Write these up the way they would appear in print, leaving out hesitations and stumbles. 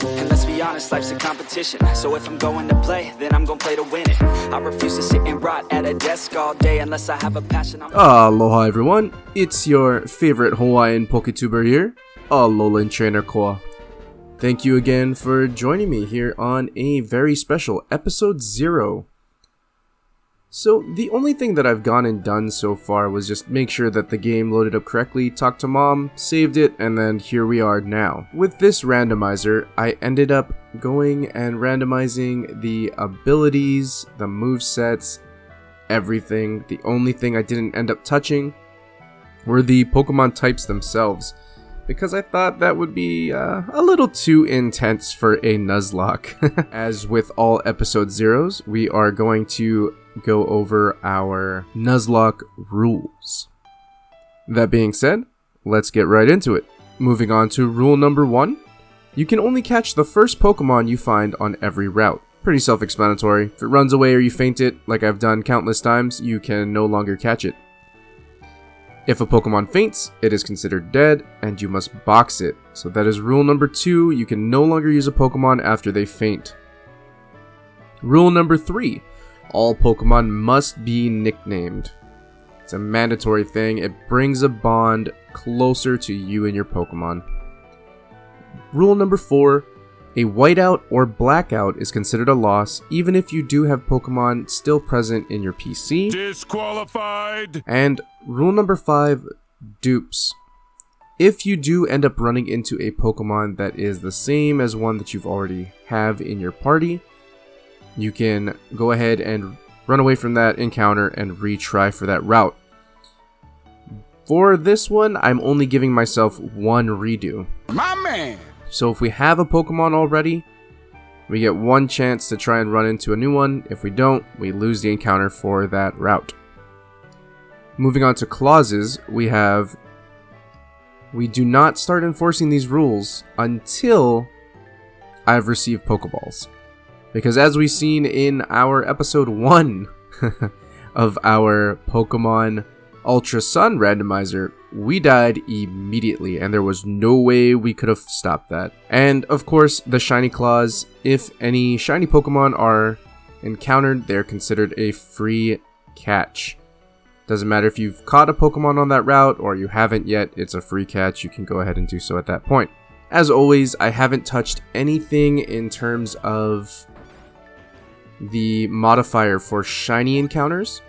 And let's be honest, life's a competition. So if I'm going to play, then I'm gonna play to win it. I refuse to sit and rot at a desk all day unless I have a passion. Aloha everyone, it's your favorite Hawaiian PokeTuber here, Alolan Koa. Thank you again for joining me here on a very special episode 0. So the only thing that I've gone and done so far was just make sure that the game loaded up correctly, talked to mom, saved it, and then here we are now. With this randomizer, I ended up going and randomizing the abilities, the movesets, everything. The only thing I didn't end up touching were the Pokemon types themselves, because I thought that would be a little too intense for a Nuzlocke. As with all episode zeros, we are going to go over our Nuzlocke rules. That being said, let's get right into it. Moving on to rule number 1, you can only catch the first Pokemon you find on every route. Pretty self-explanatory. If it runs away or you faint it, like I've done countless times, you can no longer catch it. If a Pokemon faints, it is considered dead, and you must box it. So that is rule number 2, you can no longer use a Pokemon after they faint. Rule number 3, all Pokemon must be nicknamed. It's a mandatory thing, it brings a bond closer to you and your Pokemon. Rule number 4, a whiteout or blackout is considered a loss even if you do have Pokemon still present in your PC. Disqualified! And rule number 5, dupes. If you do end up running into a Pokemon that is the same as one that you've already have in your party, you can go ahead and run away from that encounter and retry for that route. For this one, I'm only giving myself one redo. My man! So if we have a Pokemon already, we get one chance to try and run into a new one. If we don't, we lose the encounter for that route. Moving on to clauses, we do not start enforcing these rules until I've received Pokeballs. Because as we've seen in our episode 1 of our Pokemon Ultra Sun randomizer, we died immediately and there was no way we could have stopped that. And of course, the shiny clause, if any shiny Pokemon are encountered, they're considered a free catch. Doesn't matter if you've caught a Pokemon on that route or you haven't yet, it's a free catch. You can go ahead and do so at that point. As always, I haven't touched anything in terms of the modifier for shiny encounters.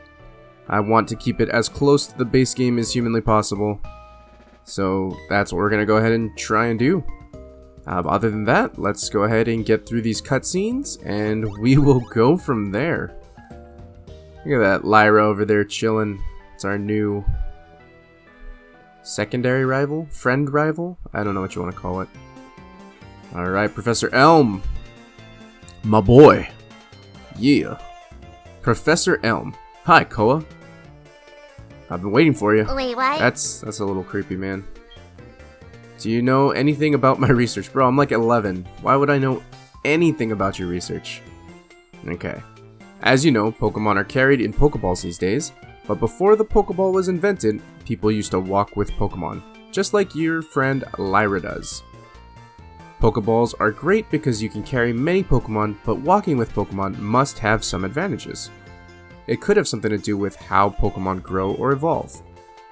I want to keep it as close to the base game as humanly possible. So that's what we're going to go ahead and try and do. Other than that, let's go ahead and get through these cutscenes and we will go from there. Look at that Lyra over there chilling. It's our new secondary rival? Friend rival? I don't know what you want to call it. Alright, Professor Elm. My boy. Yeah. Professor Elm. Hi, Koa. I've been waiting for you. Wait, what? That's a little creepy, man. Do you know anything about my research? Bro, I'm like 11. Why would I know anything about your research? Okay. As you know, Pokemon are carried in Pokeballs these days, but before the Pokeball was invented, people used to walk with Pokemon, just like your friend Lyra does. Pokeballs are great because you can carry many Pokemon, but walking with Pokemon must have some advantages. It could have something to do with how Pokemon grow or evolve.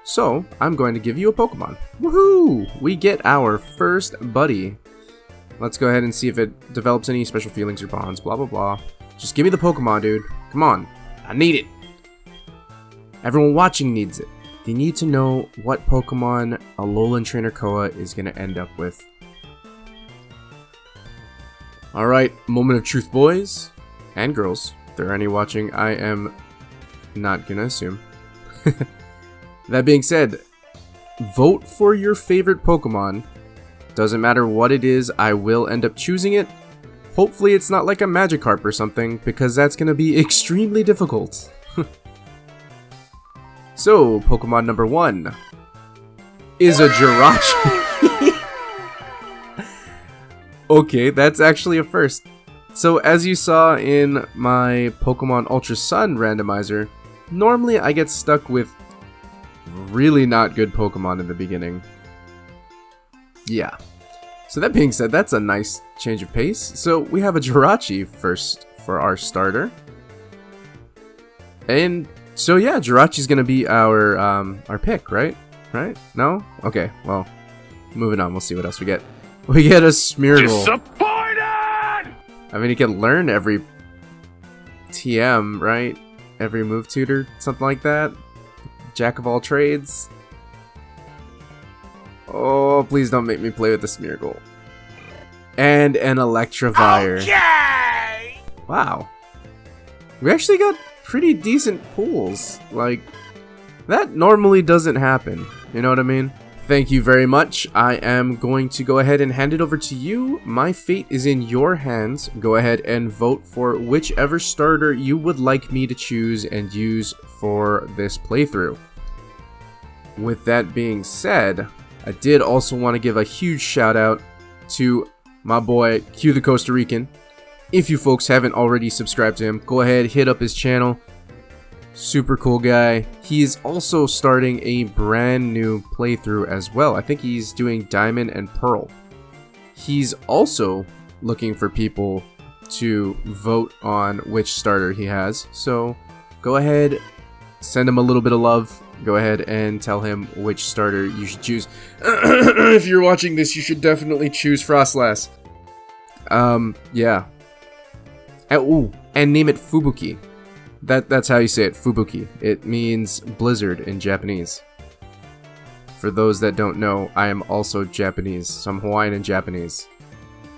So, I'm going to give you a Pokemon. Woohoo! We get our first buddy. Let's go ahead and see if it develops any special feelings or bonds, blah blah blah. Just give me the Pokemon, dude. Come on. I need it. Everyone watching needs it. They need to know what Pokemon Alolan Koa is going to end up with. Alright, moment of truth, boys and girls. If there are any watching, I am not gonna assume. That being said, vote for your favorite Pokemon. Doesn't matter what it is, I will end up choosing it. Hopefully it's not like a Magikarp or something, because that's gonna be extremely difficult. So, Pokemon number 1 is a Jirachi. Okay, that's actually a first. So as you saw in my Pokemon Ultra Sun randomizer, normally I get stuck with really not good Pokemon in the beginning. Yeah. So that being said, that's a nice change of pace. So we have a Jirachi first for our starter. And so yeah, Jirachi's gonna be our pick, right? Right? No? Okay, well, moving on, we'll see what else we get. We get a Smeargle. Disappointed! I mean, he can learn every TM, right? Every move tutor, something like that. Jack of all trades. Oh, please don't make me play with the Smeargle. And an Electivire. Okay! Wow. We actually got pretty decent pulls. Like, that normally doesn't happen. You know what I mean? Thank you very much. I am going to go ahead and hand it over to you. My fate is in your hands. Go ahead and vote for whichever starter you would like me to choose and use for this playthrough. With that being said, I did also want to give a huge shout out to my boy Q the Costa Rican. If you folks haven't already subscribed to him, go ahead, hit up his channel. Super cool guy. He is also starting a brand new playthrough as well. I think he's doing Diamond and Pearl. He's also looking for people to vote on which starter he has. So go ahead, send him a little bit of love. Go ahead and tell him which starter you should choose. If you're watching this, you should definitely choose Frostlass. Yeah. And name it Fubuki. That's how you say it, Fubuki. It means blizzard in Japanese. For those that don't know, I am also Japanese, so I'm Hawaiian and Japanese.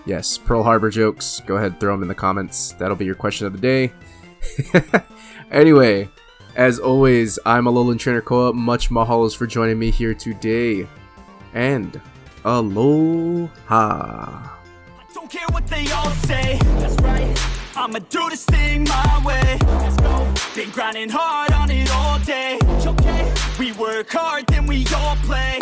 Yes, Pearl Harbor jokes, go ahead, throw them in the comments. That'll be your question of the day. Anyway, as always, I'm Alolan Trainer Koa. Much mahalos for joining me here today. And aloha. Don't care what they all say, that's right. I'ma do this thing my way. Let's go. Been grinding hard on it all day. Okay. We work hard, then we all play.